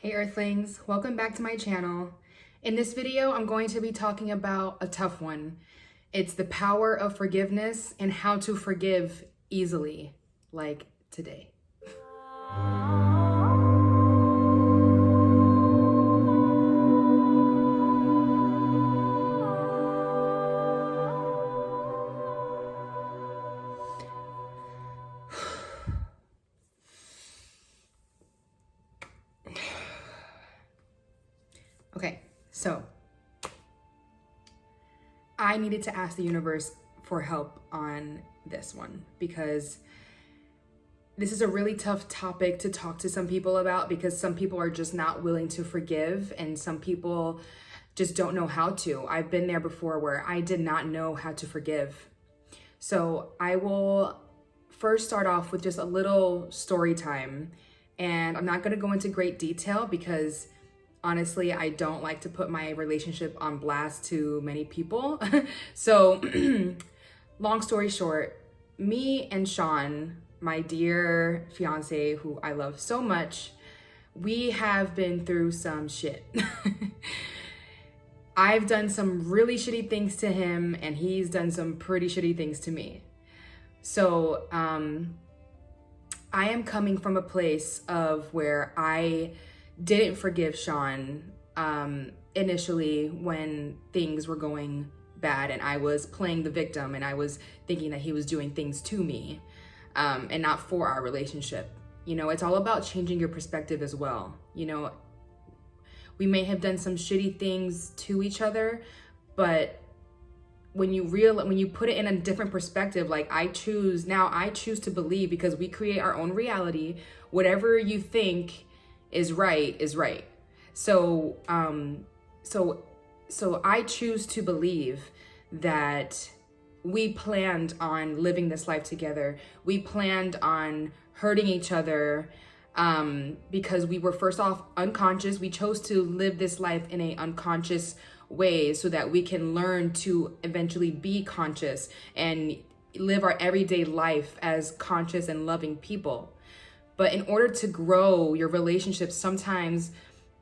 Hey Earthlings, welcome back to my channel. In this video, I'm going to be talking about a tough one. It's the power of forgiveness and how to forgive easily, like today. Okay, so I needed to ask the universe for help on this one because this is a really tough topic to talk to some people about because some people are just not willing to forgive and some people just don't know how to. I've been there before where I did not know how to forgive. So I will first start off with just a little story time, and I'm not going to go into great detail because honestly, I don't like to put my relationship on blast to many people. So long story short, me and Sean, my dear fiance, who I love so much, we have been through some shit. I've done some really shitty things to him and he's done some pretty shitty things to me. So I am coming from a place of where I didn't forgive Sean initially when things were going bad and I was playing the victim and I was thinking that he was doing things to me and not for our relationship. You know, it's all about changing your perspective as well. You know, we may have done some shitty things to each other, but when you put it in a different perspective, like I choose to believe, because we create our own reality. Whatever you think is right is right. So I choose to believe that we planned on living this life together. We planned on hurting each other because we were first off unconscious. We chose to live this life in an unconscious way so that we can learn to eventually be conscious and live our everyday life as conscious and loving people. But in order to grow your relationship, sometimes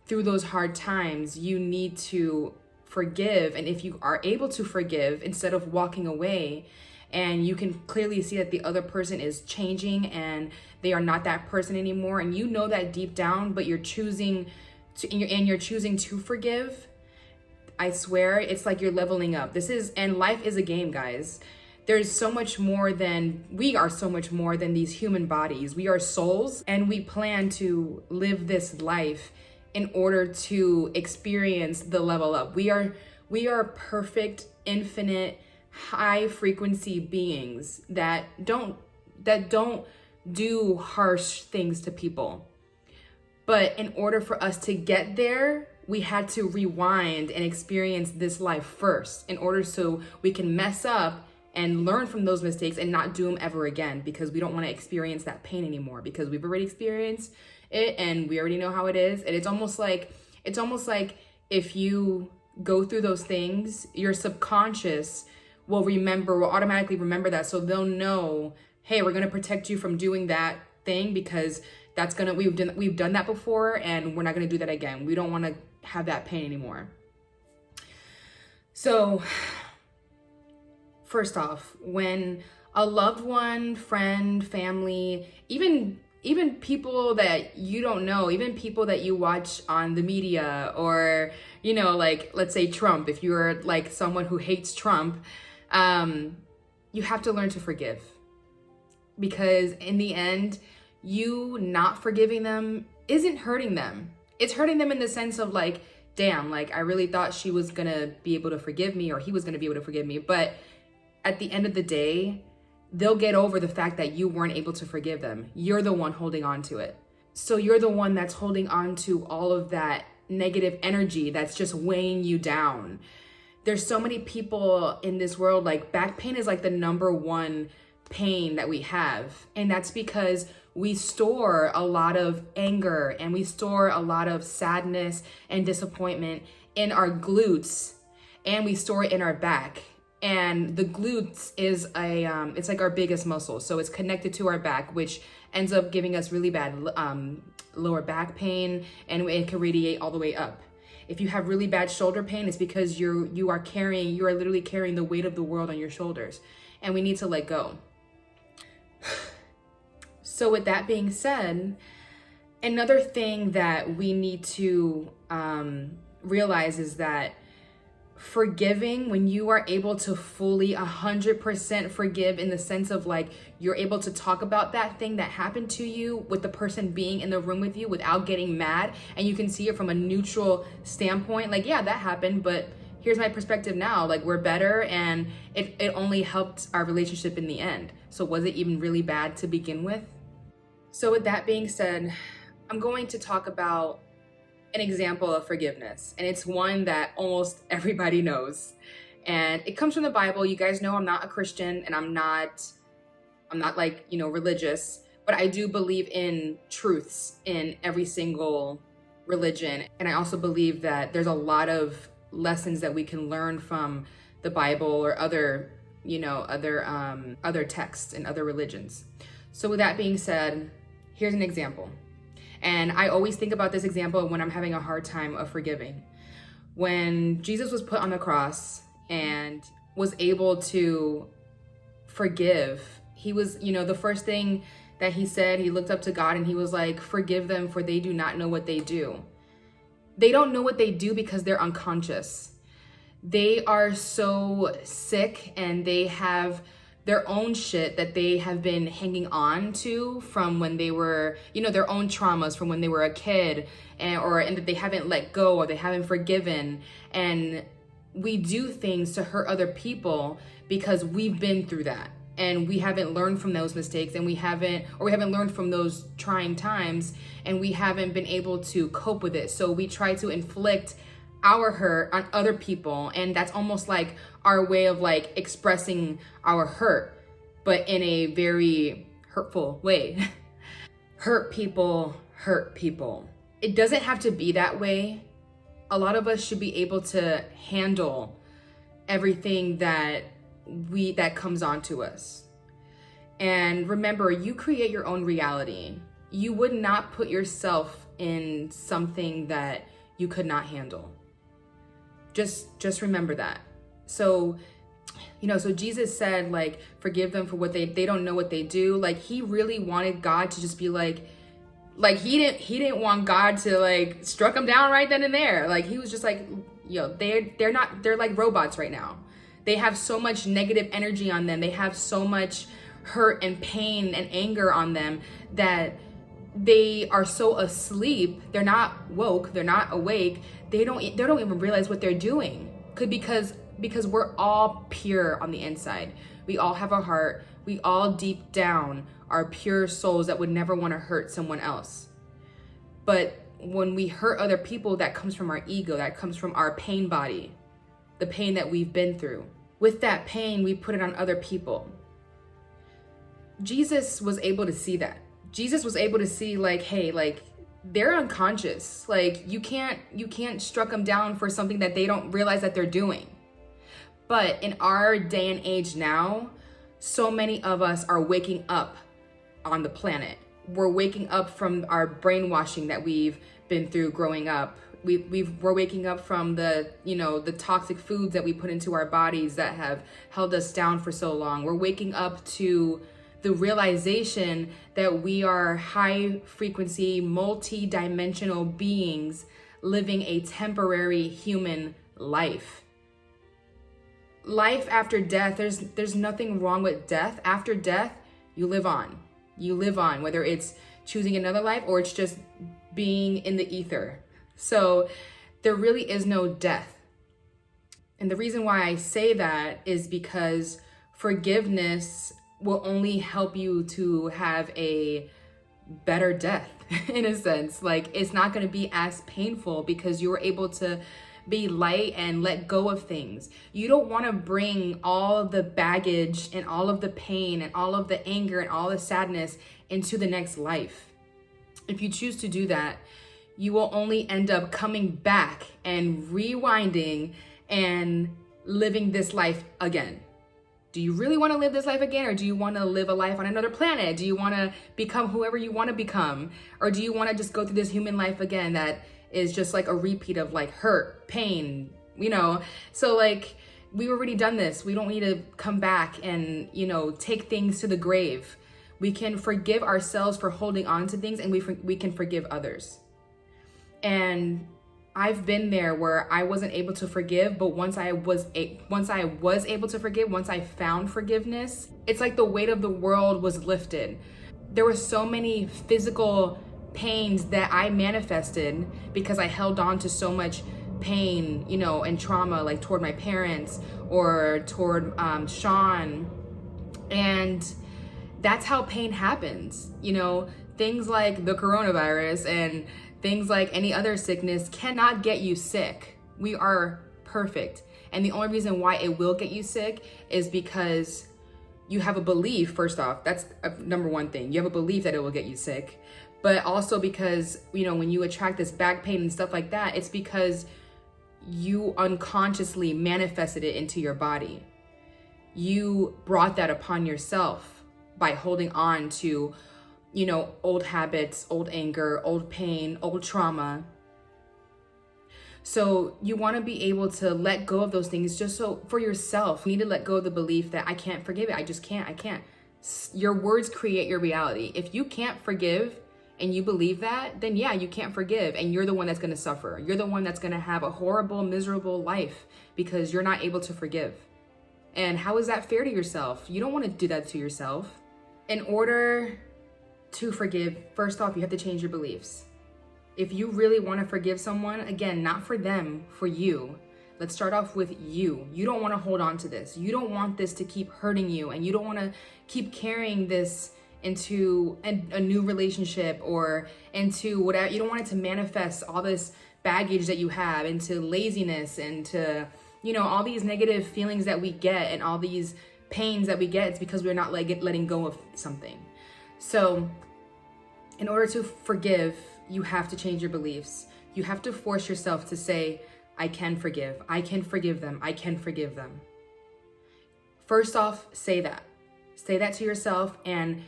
through those hard times, you need to forgive. And if you are able to forgive, instead of walking away, and you can clearly see that the other person is changing and they are not that person anymore, and you know that deep down, but you're choosing to forgive, I swear it's like you're leveling up. And life is a game, guys. We are so much more than these human bodies. We are souls, and we plan to live this life in order to experience the level up. We are perfect, infinite, high frequency beings that don't do harsh things to people. But in order for us to get there, we had to rewind and experience this life first in order so we can mess up and learn from those mistakes and not do them ever again, because we don't want to experience that pain anymore, because we've already experienced it and we already know how it is. And it's almost like if you go through those things, your subconscious will automatically remember that. So they'll know, hey, we're going to protect you from doing that thing because we've done that before and we're not going to do that again. We don't want to have that pain anymore. So first off, when a loved one, friend, family, even people that you don't know, even people that you watch on the media, or, you know, like, let's say Trump, if you're like someone who hates Trump, you have to learn to forgive. Because in the end, you not forgiving them isn't hurting them. It's hurting them in the sense of like, damn, like I really thought she was gonna be able to forgive me, or he was gonna be able to forgive me. But at the end of the day, they'll get over the fact that you weren't able to forgive them. You're the one holding on to it. So you're the one that's holding on to all of that negative energy that's just weighing you down. There's so many people in this world, like back pain is like the number one pain that we have. And that's because we store a lot of anger and we store a lot of sadness and disappointment in our glutes, and we store it in our back. And the glutes is it's like our biggest muscle. So it's connected to our back, which ends up giving us really bad lower back pain, and it can radiate all the way up. If you have really bad shoulder pain, it's because you are literally carrying the weight of the world on your shoulders, and we need to let go. So with that being said, another thing that we need to realize is that forgiving, when you are able to fully 100% forgive, in the sense of like you're able to talk about that thing that happened to you with the person being in the room with you without getting mad, and you can see it from a neutral standpoint, like, yeah, that happened, but here's my perspective now, like, we're better, and it only helped our relationship in the end. So was it even really bad to begin with? So with that being said, I'm going to talk about an example of forgiveness, and it's one that almost everybody knows, and it comes from the Bible. You guys know I'm not a Christian, and I'm not like, religious, but I do believe in truths in every single religion, and I also believe that there's a lot of lessons that we can learn from the Bible or other texts in other religions. So with that being said, here's an example. And I always think about this example when I'm having a hard time of forgiving. When Jesus was put on the cross and was able to forgive, he was, the first thing that he said, he looked up to God and he was like, forgive them, for they do not know what they do. They don't know what they do because they're unconscious. They are so sick, and they have their own shit that they have been hanging on to from when they were, their own traumas from when they were a kid, and that they haven't let go, or they haven't forgiven. And we do things to hurt other people because we've been through that, and we haven't learned from those mistakes, and we haven't learned from those trying times, and we haven't been able to cope with it. So we try to inflict our hurt on other people, and that's almost like our way of like expressing our hurt, but in a very hurtful way. Hurt people. It doesn't have to be that way. A lot of us should be able to handle everything that comes onto us. And remember, you create your own reality. You would not put yourself in something that you could not handle. Just remember that. So, so Jesus said, like, forgive them for what they don't know what they do. Like, he really wanted God to just be like he didn't want God to like struck them down right then and there. Like, he was just like, they're like robots right now. They have so much negative energy on them. They have so much hurt and pain and anger on them that they are so asleep. They're not woke. They're not awake. They don't even realize what they're doing. Because we're all pure on the inside. We all have a heart. We all deep down are pure souls that would never want to hurt someone else. But when we hurt other people, that comes from our ego. That comes from our pain body, the pain that we've been through. With that pain, we put it on other people. Jesus was able to see that. Jesus was able to see, like, hey, like, they're unconscious. Like, you can't struck them down for something that they don't realize that they're doing. But in our day and age now, so many of us are waking up on the planet. We're waking up from our brainwashing that we've been through growing up. We're waking up from the toxic foods that we put into our bodies that have held us down for so long. We're waking up to the realization that we are high frequency, multi-dimensional beings living a temporary human life. Life after death, there's nothing wrong with death. After death, you live on. You live on, whether it's choosing another life or it's just being in the ether. So there really is no death. And the reason why I say that is because forgiveness will only help you to have a better death in a sense. Like, it's not going to be as painful because you were able to be light and let go of things. You don't want to bring all of the baggage and all of the pain and all of the anger and all the sadness into the next life. If you choose to do that, you will only end up coming back and rewinding and living this life again. Do you really want to live this life again? Or do you want to live a life on another planet? Do you want to become whoever you want to become? Or do you want to just go through this human life again that is just like a repeat of like hurt, pain, you know? So like, we've already done this. We don't need to come back and, you know, take things to the grave. We can forgive ourselves for holding on to things, and we can forgive others. And I've been there where I wasn't able to forgive, but once I was able to forgive, once I found forgiveness, it's like the weight of the world was lifted. There were so many physical pains that I manifested because I held on to so much pain, you know, and trauma, like toward my parents or toward Sean. And that's how pain happens. You know, things like the coronavirus and things like any other sickness cannot get you sick. We are perfect. And the only reason why it will get you sick is because you have a belief, first off. That's number one thing. You have a belief that it will get you sick. But also because, you know, when you attract this back pain and stuff like that, it's because you unconsciously manifested it into your body. You brought that upon yourself by holding on to, you know, old habits, old anger, old pain, old trauma. So you want to be able to let go of those things just so for yourself. You need to let go of the belief that I can't forgive it. I just can't. I can't. Your words create your reality. If you can't forgive and you believe that, then yeah, you can't forgive. And you're the one that's going to suffer. You're the one that's going to have a horrible, miserable life because you're not able to forgive. And how is that fair to yourself? You don't want to do that to yourself. In order to forgive, first off, you have to change your beliefs. If you really want to forgive someone, again, not for them, for you. Let's start off with you. You don't want to hold on to this. You don't want this to keep hurting you, and you don't want to keep carrying this into a new relationship or into whatever. You don't want it to manifest all this baggage that you have into laziness, into, you know, all these negative feelings that we get and all these pains that we get. It's because we're not letting go of something. So in order to forgive, you have to change your beliefs. You have to force yourself to say, I can forgive. I can forgive them. I can forgive them. First off, say that. Say that to yourself, and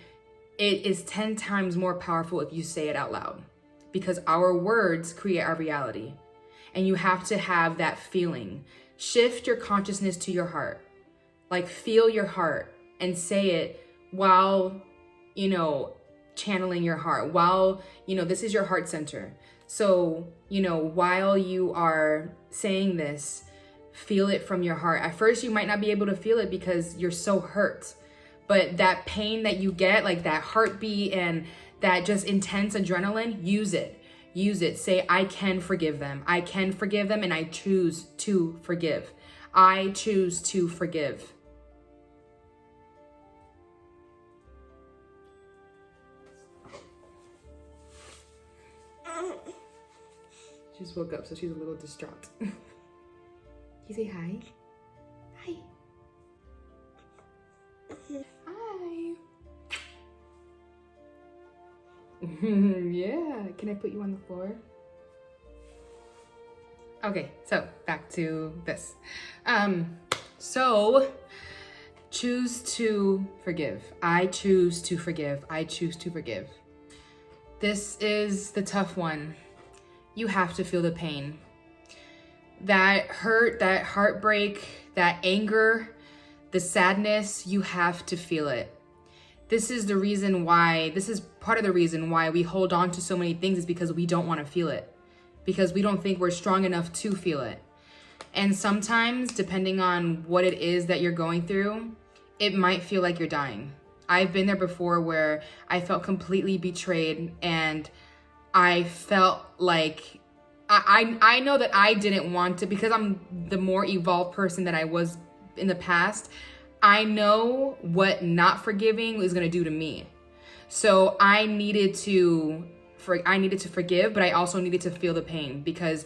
it is 10 times more powerful if you say it out loud, because our words create our reality. And you have to have that feeling. Shift your consciousness to your heart. Like, feel your heart and say it while, you know, channeling your heart, while, you know, this is your heart center. So, you know, while you are saying this, feel it from your heart. At first, you might not be able to feel it because you're so hurt, but that pain that you get, like that heartbeat and that just intense adrenaline, use it. Use it. Say, I can forgive them. I can forgive them, and I choose to forgive. I choose to forgive. She just woke up, so she's a little distraught. Can you say hi? Hi. Hi. Yeah. Can I put you on the floor? Okay, so back to this. So choose to forgive. I choose to forgive. I choose to forgive. This is the tough one. You have to feel the pain. That hurt, that heartbreak, that anger, the sadness, you have to feel it. This is part of the reason why we hold on to so many things, is because we don't want to feel it. Because we don't think we're strong enough to feel it. And sometimes, depending on what it is that you're going through, it might feel like you're dying. I've been there before where I felt completely betrayed, and I felt like I know that I didn't want to, because I'm the more evolved person that I was in the past. I know what not forgiving is going to do to me. So I needed to forgive, but I also needed to feel the pain, because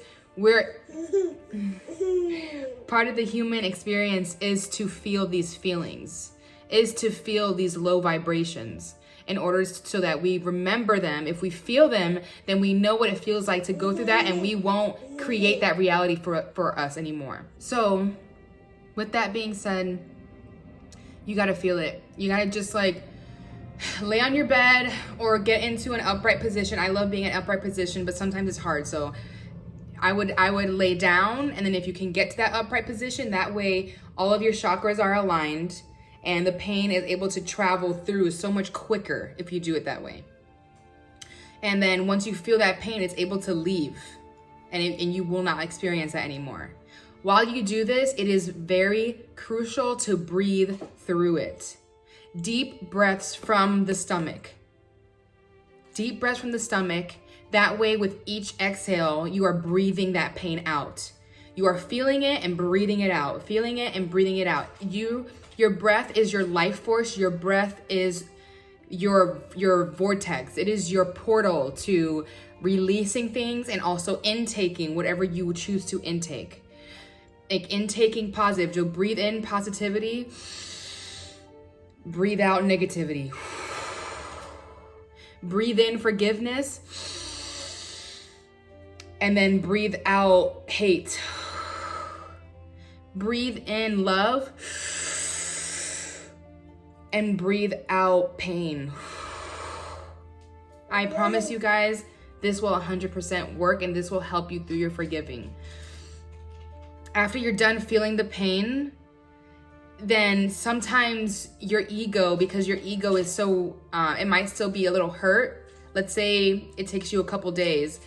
part of the human experience is to feel these feelings, is to feel these low vibrations, in order so that we remember them. If we feel them, then we know what it feels like to go through that, and we won't create that reality for us anymore. So with that being said, You gotta feel it. You gotta just like lay on your bed or get into an upright position. I love being in an upright position, but sometimes it's hard. So I would lay down, and then if you can get to that upright position, that way all of your chakras are aligned and the pain is able to travel through so much quicker if you do it that way. And then once you feel that pain, it's able to leave, and you will not experience that anymore. While you do this, it is very crucial to breathe through it. Deep breaths from the stomach. Deep breaths from the stomach. That way, with each exhale, you are breathing that pain out. You are feeling it and breathing it out. Feeling it and breathing it out. Your breath is your life force. Your breath is your vortex. It is your portal to releasing things and also intaking whatever you choose to intake. Like intaking positive. You'll breathe in positivity. Breathe out negativity. Breathe in forgiveness. And then breathe out hate. Breathe in love. And breathe out pain. I promise you guys, this will 100% work, and this will help you through your forgiving. After you're done feeling the pain, then sometimes your ego, because your ego is so, it might still be a little hurt. Let's say it takes you a couple days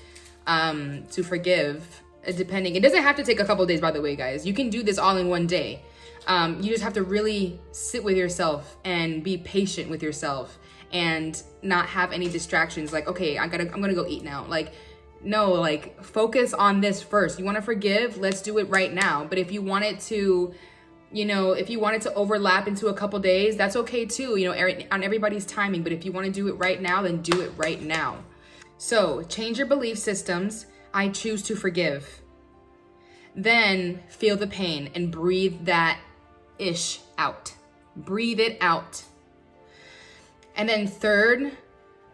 to forgive, depending. It doesn't have to take a couple days, by the way, guys. You can do this all in one day. You just have to really sit with yourself and be patient with yourself and not have any distractions. Like, okay, I'm gonna go eat now. Like, no, like focus on this first. You want to forgive? Let's do it right now. But if you want it to, if you want it to overlap into a couple days, that's okay too. On everybody's timing. But if you want to do it right now, then do it right now. So change your belief systems. I choose to forgive. Then feel the pain and breathe that ish out. Breathe it out. And then third,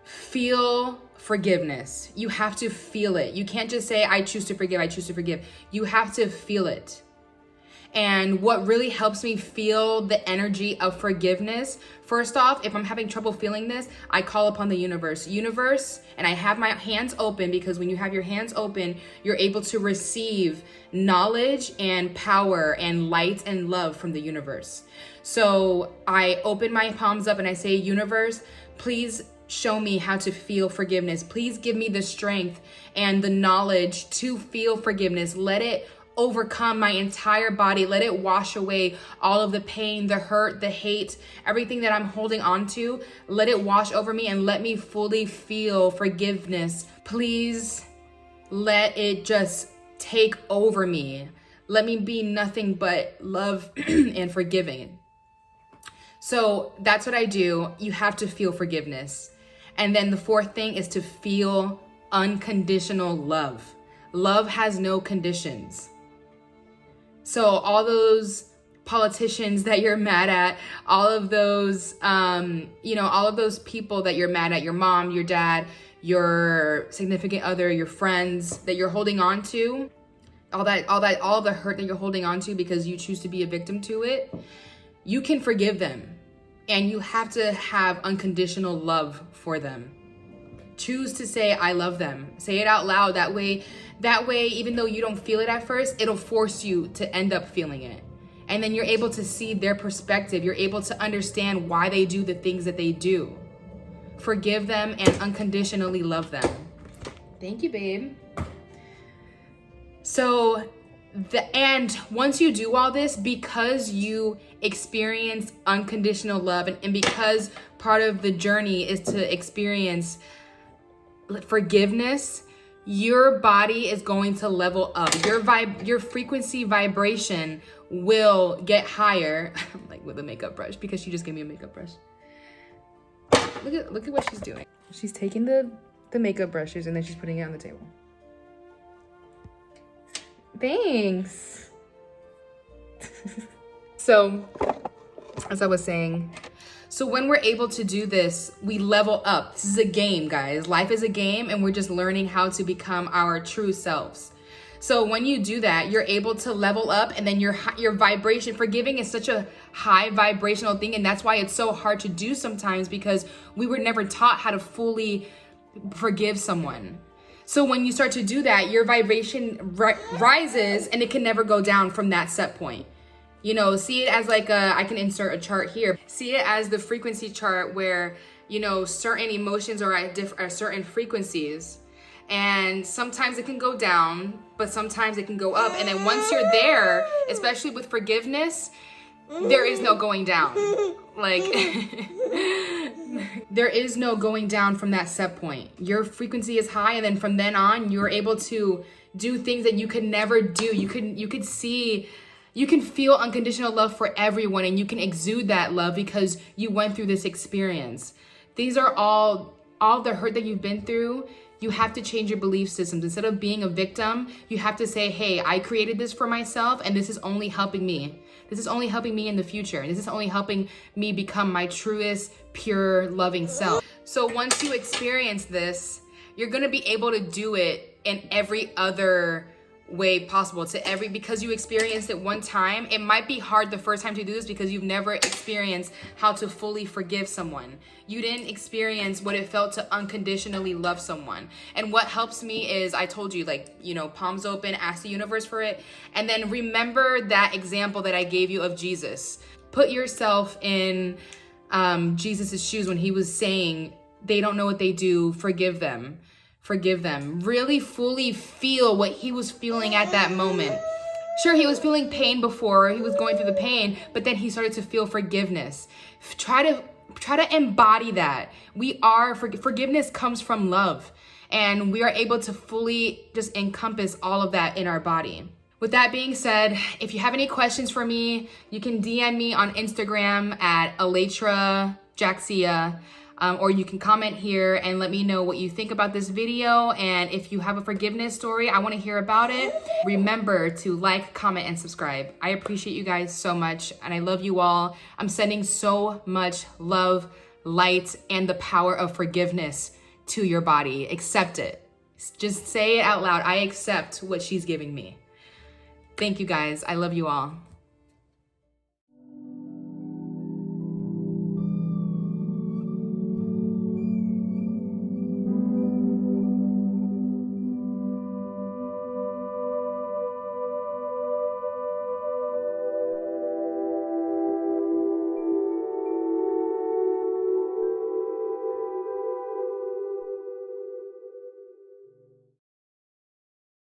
feel forgiveness. You have to feel it. You can't just say, I choose to forgive, I choose to forgive. You have to feel it. And what really helps me feel the energy of forgiveness, first off, if I'm having trouble feeling this, I call upon the universe. And I have my hands open, because when you have your hands open, you're able to receive knowledge and power and light and love from the universe. So I open my palms up and I say, universe, please show me how to feel forgiveness. Please give me the strength and the knowledge to feel forgiveness. Let it overcome my entire body. Let it wash away all of the pain, the hurt, the hate, everything that I'm holding on to. Let it wash over me and let me fully feel forgiveness. Please let it just take over me. Let me be nothing but love and forgiving. So that's what I do. You have to feel forgiveness. And then the fourth thing is to feel unconditional love. Love has no conditions. So all those politicians that you're mad at, all of those, all of those people that you're mad at, your mom, your dad, your significant other, your friends that you're holding on to, all the hurt that you're holding on to because you choose to be a victim to it, you can forgive them. And you have to have unconditional love for them. Choose to say, I love them. Say it out loud. That way, even though you don't feel it at first, it'll force you to end up feeling it. And then you're able to see their perspective. You're able to understand why they do the things that they do. Forgive them and unconditionally love them. Thank you, babe. So, and once you do all this, because you experience unconditional love and because part of the journey is to experience forgiveness, your body is going to level up. Your frequency vibration will get higher. Like with a makeup brush, because she just gave me a makeup brush. Look at what she's doing. She's taking the makeup brushes and then she's putting it on the table. Thanks. So, as I was saying, so when we're able to do this, we level up. This is a game, guys. Life is a game, and we're just learning how to become our true selves. So when you do that, you're able to level up, and then your vibration, forgiving is such a high vibrational thing. And that's why it's so hard to do sometimes, because we were never taught how to fully forgive someone. So when you start to do that, your vibration rises, and it can never go down from that set point. You know, see it as like I can insert a chart here. See it as the frequency chart where, you know, certain emotions are at certain frequencies. And sometimes it can go down, but sometimes it can go up. And then once you're there, especially with forgiveness, there is no going down. Like, there is no going down from that set point. Your frequency is high, and then from then on, you're able to do things that you could never do. You can feel unconditional love for everyone, and you can exude that love because you went through this experience. These are all the hurt that you've been through. You have to change your belief systems. Instead of being a victim, you have to say, hey, I created this for myself, and this is only helping me. This is only helping me in the future. This is only helping me become my truest, pure, loving self. So once you experience this, you're gonna be able to do it in every other way possible, because you experienced it one time. It might be hard the first time to do this because you've never experienced how to fully forgive someone. You didn't experience what it felt to unconditionally love someone. And what helps me is, I told you, like, you know, palms open, ask the universe for it, and then remember that example that I gave you of Jesus. Put yourself in Jesus's shoes when he was saying, they don't know what they do, forgive them. Forgive them. Really fully feel what he was feeling at that moment. Sure, he was feeling pain before, he was going through the pain, but then he started to feel forgiveness. Try to embody that. Forgiveness comes from love, and we are able to fully just encompass all of that in our body. With that being said, if you have any questions for me, you can DM me on Instagram at Alaetra Jaxsia. Or you can comment here and let me know what you think about this video. And if you have a forgiveness story, I want to hear about it. Remember to like, comment, and subscribe. I appreciate you guys so much, and I love you all. I'm sending so much love, light, and the power of forgiveness to your body. Accept it. Just say it out loud. I accept what she's giving me. Thank you guys. I love you all.